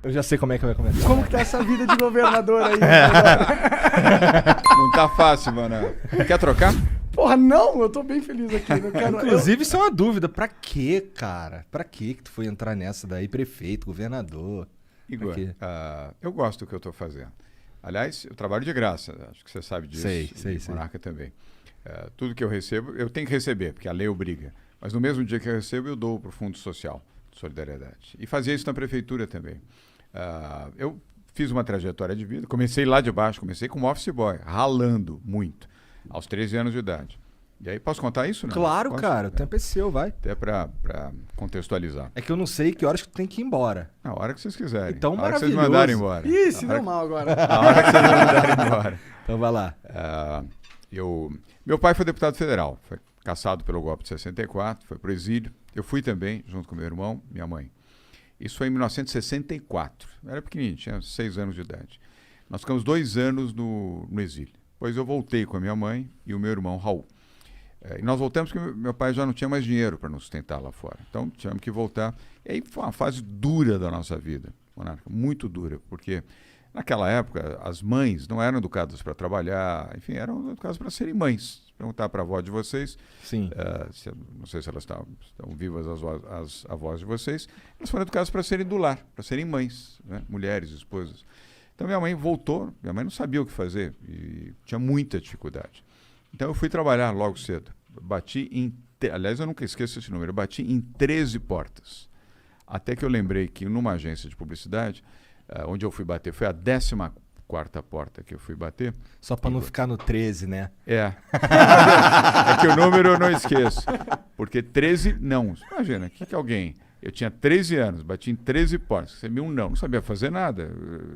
Eu já sei como é que vai começar. Como que tá essa vida de governador aí? Não tá fácil, mano. Quer trocar? Porra, não, eu tô bem feliz aqui. Não quero, Inclusive, isso é uma dúvida. Pra quê, cara? Pra quê que tu foi entrar nessa daí? Prefeito, governador? Igor, quê? eu gosto do que eu tô fazendo. Aliás, eu trabalho de graça. Acho que você sabe disso. Sei. Monarca também. Tudo que eu recebo, eu tenho que receber, porque a lei obriga. Mas no mesmo dia que eu recebo, eu dou para o Fundo Social de Solidariedade. E fazia isso na prefeitura também. Eu fiz uma trajetória de vida, comecei lá de baixo, comecei como office boy, ralando muito, aos 13 anos de idade. E aí, posso contar isso? Não? Claro, Posso? cara, o tempo é seu, vai. Até para contextualizar. É que eu não sei que horas que tu tem que ir embora. Na hora que vocês quiserem. Então, a hora que vocês maravilhoso. mandarem embora. Ih, se deu mal agora. A hora que vocês mandarem embora. Então vai lá. Meu pai foi deputado federal, foi cassado pelo golpe de 64, foi pro exílio. Eu fui também, junto com meu irmão, minha mãe. Isso foi em 1964. Eu era pequenininho, tinha 6 anos de idade. Nós ficamos 2 anos no exílio. Depois eu voltei com a minha mãe e o meu irmão Raul. E nós voltamos porque meu pai já não tinha mais dinheiro para nos sustentar lá fora. Então tivemos que voltar. E aí foi uma fase dura da nossa vida, Monarca, muito dura, porque naquela época as mães não eram educadas para trabalhar, enfim, eram educadas para serem mães. Perguntar para a avó de vocês, Sim. não sei se elas estão vivas, as avós de vocês, elas foram educadas para serem do lar, para serem mães, né? Mulheres, esposas. Então minha mãe voltou, minha mãe não sabia o que fazer e tinha muita dificuldade. Então eu fui trabalhar logo cedo. Aliás, eu nunca esqueço esse número, eu bati em 13 portas. Até que eu lembrei que numa agência de publicidade, onde eu fui bater, foi a 14ª porta que eu fui bater. Só pra não ficar no 13, né? É que o número eu não esqueço. Porque 13 não. Imagina, que alguém... Eu tinha 13 anos, bati em 13 portas, recebi um não sabia fazer nada.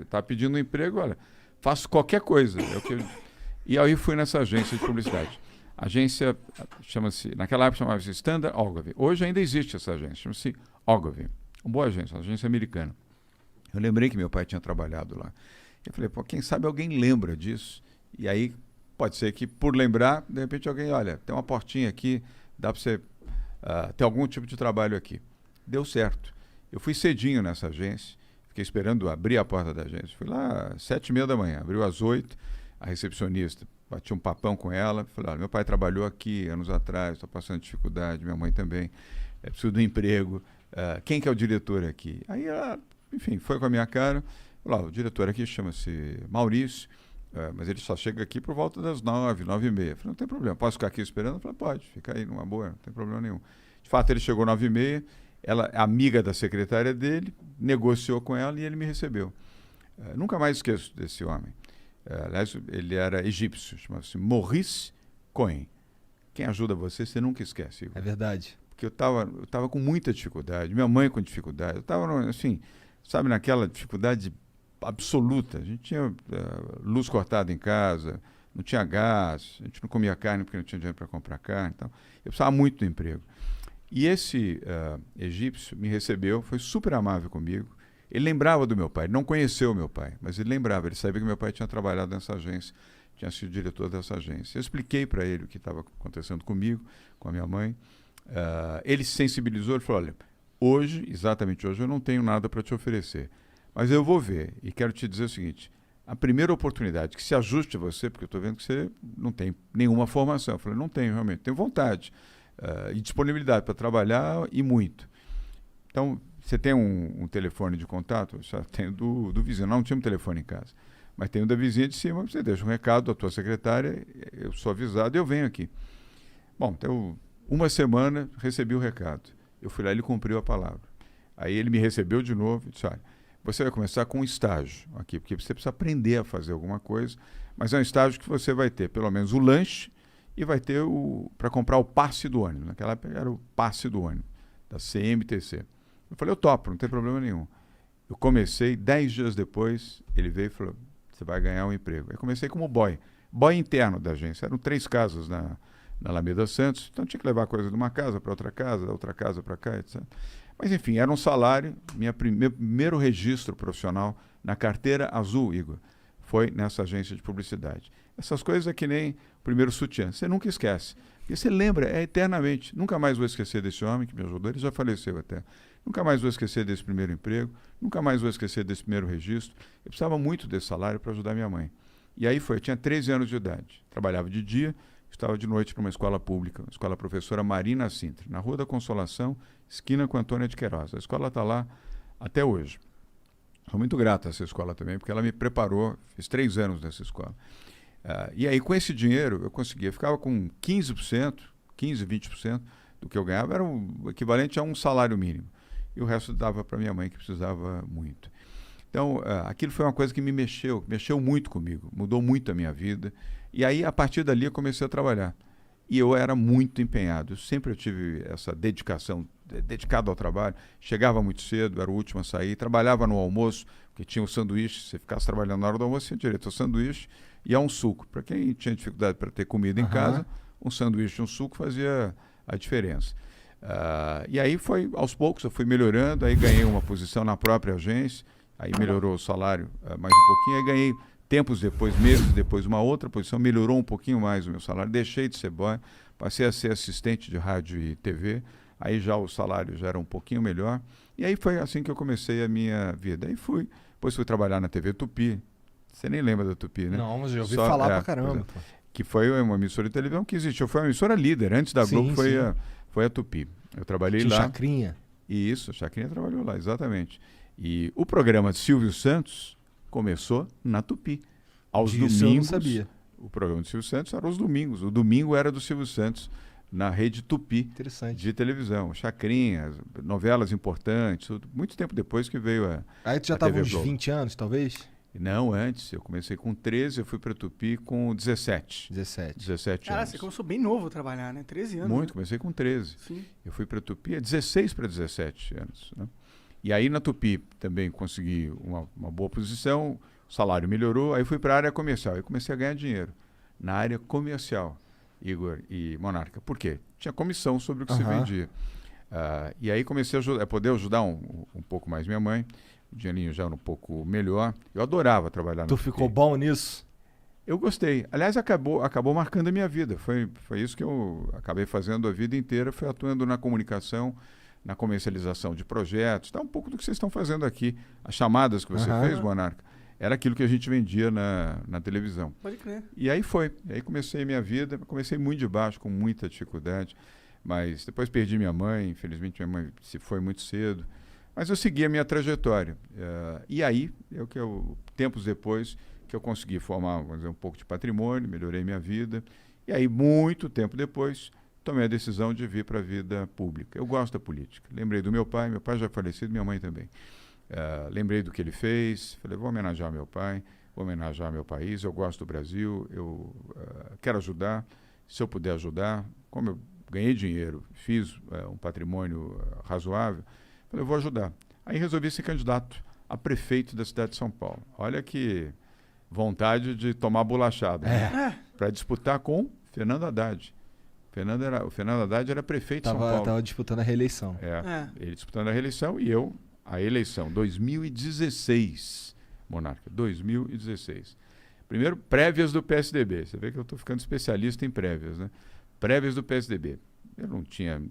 Estava pedindo um emprego, olha, faço qualquer coisa. E aí fui nessa agência de publicidade. A agência chama-se, naquela época chamava-se Standard Ogilvy. Hoje ainda existe essa agência, chama-se Ogilvy. Uma boa agência, uma agência americana. Eu lembrei que meu pai tinha trabalhado lá. Eu falei, pô, quem sabe alguém lembra disso? E aí pode ser que por lembrar, de repente alguém, olha, tem uma portinha aqui, dá para você ter algum tipo de trabalho aqui. Deu certo. Eu fui cedinho nessa agência, fiquei esperando abrir a porta da agência. Fui lá às 7h30 da manhã, abriu às 8h, a recepcionista, bati um papão com ela, falei, olha, meu pai trabalhou aqui anos atrás, estou passando dificuldade, minha mãe também, preciso de um emprego, quem que é o diretor aqui? Aí ela, enfim, foi com a minha cara, falou, o diretor aqui chama-se Maurício, mas ele só chega aqui por volta das 9h, 9h30. Falei, não tem problema, posso ficar aqui esperando? Falei, pode, fica aí numa boa, não tem problema nenhum. De fato, ele chegou 9h30, ela, amiga da secretária dele, negociou com ela e ele me recebeu. Nunca mais esqueço desse homem. Aliás, ele era egípcio, chamava-se Maurice Cohen. Quem ajuda você, você nunca esquece. Igor. É verdade. Porque eu tava com muita dificuldade, minha mãe com dificuldade. Eu estava, assim, sabe, naquela dificuldade absoluta. A gente tinha luz cortada em casa, não tinha gás, a gente não comia carne porque não tinha dinheiro para comprar carne. Então, eu precisava muito do emprego. E esse egípcio me recebeu, foi super amável comigo. Ele lembrava do meu pai, ele não conheceu o meu pai, mas ele lembrava, ele sabia que meu pai tinha trabalhado nessa agência, tinha sido diretor dessa agência. Eu expliquei para ele o que estava acontecendo comigo, com a minha mãe. Ele se sensibilizou, ele falou, olha, exatamente hoje, eu não tenho nada para te oferecer, mas eu vou ver e quero te dizer o seguinte, a primeira oportunidade que se ajuste a você, porque eu estou vendo que você não tem nenhuma formação. Eu falei, não tenho realmente, tenho vontade. E disponibilidade para trabalhar e muito. Então, você tem um telefone de contato? Eu já tenho do vizinho. Não tinha um telefone em casa, mas tem o da vizinha de cima. Você deixa um recado da tua secretária, eu sou avisado e eu venho aqui. Bom, então, uma semana recebi o recado. Eu fui lá e ele cumpriu a palavra. Aí ele me recebeu de novo e disse, olha, você vai começar com um estágio aqui, porque você precisa aprender a fazer alguma coisa, mas é um estágio que você vai ter pelo menos o lanche e vai ter para comprar o passe do ônibus. Naquela época era o passe do ônibus, da CMTC. Eu falei, eu topo, não tem problema nenhum. Eu comecei, 10 dias depois, ele veio e falou, você vai ganhar um emprego. Eu comecei como boy interno da agência. Eram 3 casas na Alameda Santos, então tinha que levar coisa de uma casa para outra casa, da outra casa para cá, etc. Mas enfim, era um salário, meu primeiro registro profissional na carteira azul, Igor, foi nessa agência de publicidade. Essas coisas é que nem o primeiro sutiã. Você nunca esquece. Porque você lembra, eternamente. Nunca mais vou esquecer desse homem que me ajudou. Ele já faleceu até. Nunca mais vou esquecer desse primeiro emprego. Nunca mais vou esquecer desse primeiro registro. Eu precisava muito desse salário para ajudar minha mãe. E aí eu tinha 13 anos de idade. Trabalhava de dia, estava de noite numa escola pública, a escola professora Marina Sintra, na Rua da Consolação, esquina com Antônia de Queiroz. A escola está lá até hoje. Sou muito grato a essa escola também, porque ela me preparou, fiz 3 anos nessa escola. E aí, com esse dinheiro, eu conseguia, ficava com 15%, 15%, 20% do que eu ganhava, era o equivalente a um salário mínimo. E o resto dava para minha mãe, que precisava muito. Então, aquilo foi uma coisa que me mexeu muito comigo, mudou muito a minha vida. E aí, a partir dali, eu comecei a trabalhar. E eu era muito empenhado, eu tive essa dedicação, dedicado ao trabalho. Chegava muito cedo, era o último a sair, trabalhava no almoço, porque tinha o sanduíche, se você ficasse trabalhando na hora do almoço, tinha direito ao sanduíche e a um suco. Para quem tinha dificuldade para ter comida em casa, um sanduíche e um suco fazia a diferença. E aí aos poucos, eu fui melhorando, aí ganhei uma posição na própria agência, aí melhorou o salário mais um pouquinho, aí ganhei tempos depois, meses depois, uma outra posição, melhorou um pouquinho mais o meu salário, deixei de ser boy, passei a ser assistente de rádio e TV, aí já o salário já era um pouquinho melhor, e aí foi assim que eu comecei a minha vida. Aí depois fui trabalhar na TV Tupi, você nem lembra da Tupi, né? Não, mas eu ouvi falar pra caramba. Que foi uma emissora de televisão que existiu, foi uma emissora líder, antes da Globo foi a Tupi. Eu trabalhei lá. Chacrinha. Isso, a Chacrinha trabalhou lá, exatamente. E o programa de Silvio Santos começou na Tupi. Aos domingos. Eu não sabia. O programa de Silvio Santos era aos domingos. O domingo era do Silvio Santos na rede Tupi de televisão. Chacrinha, novelas importantes. Muito tempo depois que veio a. Aí tu já estava uns 20 anos, talvez? Não, antes. Eu comecei com 13, eu fui para Tupi com 17. 17 anos. Cara, você começou bem novo a trabalhar, né? 13 anos. Muito, né? comecei com 13. Sim. Eu fui para Tupi há 16 para 17 anos. Né? E aí na Tupi também consegui uma boa posição, o salário melhorou, aí fui para a área comercial. Aí comecei a ganhar dinheiro na área comercial, Igor e Monarca. Por quê? Tinha comissão sobre o que se vendia. E aí comecei a poder ajudar um pouco mais minha mãe. O dinheirinho já era um pouco melhor. Eu adorava trabalhar na Tu ficou bom nisso? Eu gostei. Aliás, acabou marcando a minha vida. Foi isso que eu acabei fazendo a vida inteira, foi atuando na comunicação, na comercialização de projetos. Tá um pouco do que vocês estão fazendo aqui. As chamadas que você fez, Monarca, era aquilo que a gente vendia na televisão. Pode crer. E aí foi. E aí comecei a minha vida. Comecei muito de baixo, com muita dificuldade. Mas depois perdi minha mãe. Infelizmente, minha mãe se foi muito cedo. Mas eu segui a minha trajetória. E aí, tempos depois, que eu consegui formar, vamos dizer, um pouco de patrimônio, melhorei minha vida. E aí, muito tempo depois, tomei a decisão de vir para a vida pública. Eu gosto da política. Lembrei do meu pai já é falecido, minha mãe também. Lembrei do que ele fez, falei, vou homenagear meu pai, vou homenagear meu país, eu gosto do Brasil, eu quero ajudar, se eu puder ajudar. Como eu ganhei dinheiro, fiz um patrimônio razoável, falei, eu vou ajudar. Aí resolvi ser candidato a prefeito da cidade de São Paulo. Olha que vontade de tomar bolachada. Né? Para disputar com Fernando Haddad. O Fernando Haddad era prefeito de São Paulo. Estava disputando a reeleição. Ele disputando a reeleição e eu a eleição. 2016, Monarca, 2016. Primeiro, prévias do PSDB. Você vê que eu estou ficando especialista em prévias, né? Prévias do PSDB. Eu não tinha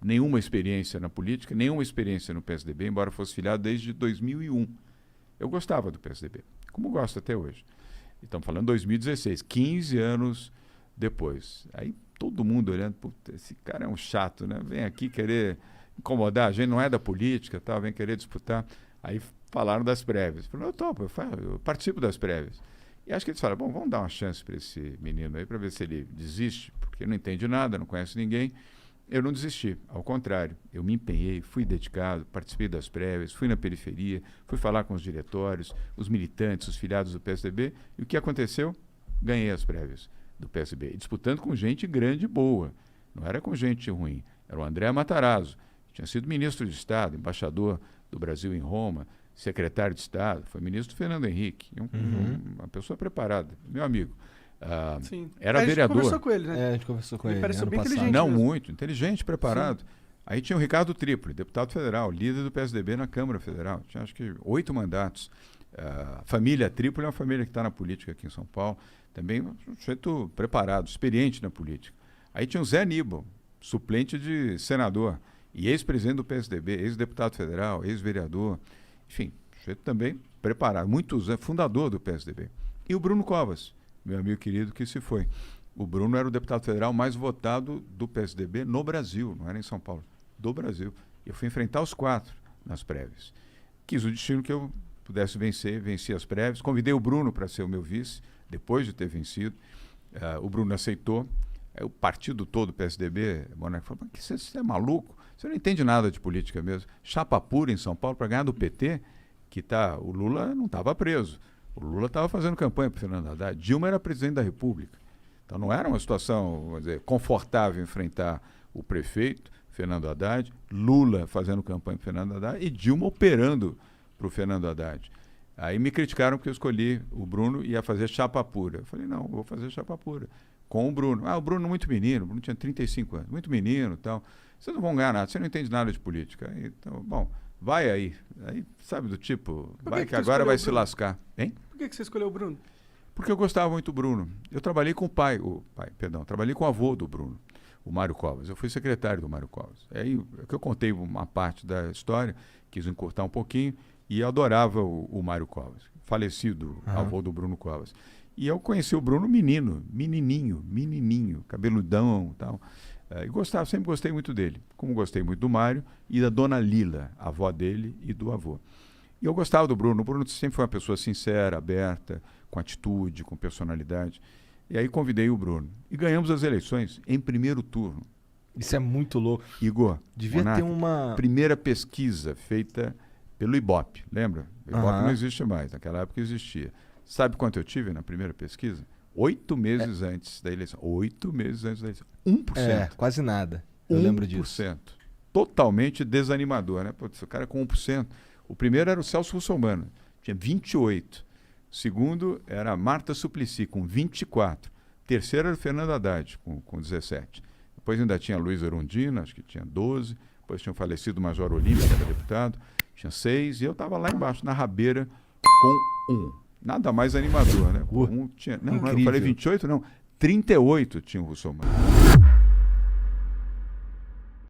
nenhuma experiência na política, nenhuma experiência no PSDB, embora fosse filiado desde 2001. Eu gostava do PSDB, como gosto até hoje. Estamos falando de 2016, 15 anos depois. Aí todo mundo olhando, puta, esse cara é um chato, né? Vem aqui querer incomodar, a gente não é da política, tá? Vem querer disputar. Aí falaram das prévias. Eu falei, eu topo, eu participo das prévias. E acho que eles falaram, bom, vamos dar uma chance para esse menino aí, para ver se ele desiste, porque não entende nada, não conhece ninguém. Eu não desisti, ao contrário, eu me empenhei, fui dedicado, participei das prévias, fui na periferia, fui falar com os diretórios, os militantes, os filiados do PSDB, e o que aconteceu? Ganhei as prévias do PSDB, disputando com gente grande e boa, não era com gente ruim, era o André Matarazzo, tinha sido ministro de Estado, embaixador do Brasil em Roma, secretário de Estado, foi ministro Fernando Henrique, uma pessoa preparada, meu amigo. Era vereador. A gente conversou com ele, né? A gente conversou com ele. Pareceu bem inteligente. Não, mesmo. muito. Inteligente, preparado. Sim. Aí tinha o Ricardo Tripoli, deputado federal, líder do PSDB na Câmara Federal. Tinha acho que 8 mandatos. A família Trípoli é uma família que está na política aqui em São Paulo, também um sujeito preparado, experiente na política. Aí tinha o Zé Aníbal, suplente de senador, e ex-presidente do PSDB, ex-deputado federal, ex-vereador, enfim, sujeito também preparado, fundador do PSDB. E o Bruno Covas, meu amigo querido, que se foi. O Bruno era o deputado federal mais votado do PSDB no Brasil, não era em São Paulo, do Brasil. Eu fui enfrentar os 4 nas prévias. Quis o destino que eu pudesse vencer, venci as prévias. Convidei o Bruno para ser o meu vice, depois de ter vencido. O Bruno aceitou. O partido todo, o PSDB, o Monarca falou, mas você é maluco? Você não entende nada de política mesmo. Chapa pura em São Paulo para ganhar do PT, o Lula não estava preso. O Lula estava fazendo campanha para o Fernando Haddad. Dilma era presidente da República. Então não era uma situação, vamos dizer, confortável enfrentar o prefeito, Fernando Haddad, Lula fazendo campanha para o Fernando Haddad e Dilma operando para o Fernando Haddad. Aí me criticaram porque eu escolhi o Bruno e ia fazer chapa pura. Eu falei, não, eu vou fazer chapa pura com o Bruno. O Bruno muito menino, o Bruno tinha 35 anos, muito menino e tal. Vocês não vão ganhar nada, você não entende nada de política. Então, bom, vai aí. Aí, sabe, do tipo, vai que agora vai se lascar. Hein? Por que você escolheu o Bruno? Porque eu gostava muito do Bruno. Eu trabalhei com trabalhei com o avô do Bruno, o Mário Covas. Eu fui secretário do Mário Covas. Aí que eu contei uma parte da história, quis encurtar um pouquinho, e eu adorava o Mário Covas, falecido avô do Bruno Covas. E eu conheci o Bruno menininho, cabeludão e tal. E sempre gostei muito dele, como gostei muito do Mário e da dona Lila, a avó dele e do avô. E eu gostava do Bruno. O Bruno sempre foi uma pessoa sincera, aberta, com atitude, com personalidade. E aí convidei o Bruno. E ganhamos as eleições em primeiro turno. Isso é muito louco. Igor, devia ter uma... primeira pesquisa feita pelo Ibope, lembra? O Ibope não existe mais, naquela época existia. Sabe quanto eu tive na primeira pesquisa? 8 meses antes da eleição. 8 meses antes da eleição. 1%. Quase nada. Eu lembro disso. 1%. Totalmente desanimador, né? Putz, o cara com 1%. O primeiro era o Celso Russomano, tinha 28%. O segundo era a Marta Suplicy, com 24%. O terceiro era o Fernando Haddad, com 17%. Depois ainda tinha Luiz Erundina, acho que tinha 12%. Depois tinha o falecido Major Olímpio, que era deputado, tinha 6%. E eu estava lá embaixo, na rabeira, com 1%. Nada mais animador, né? Eu falei 28, não. 38 tinha o Russomano.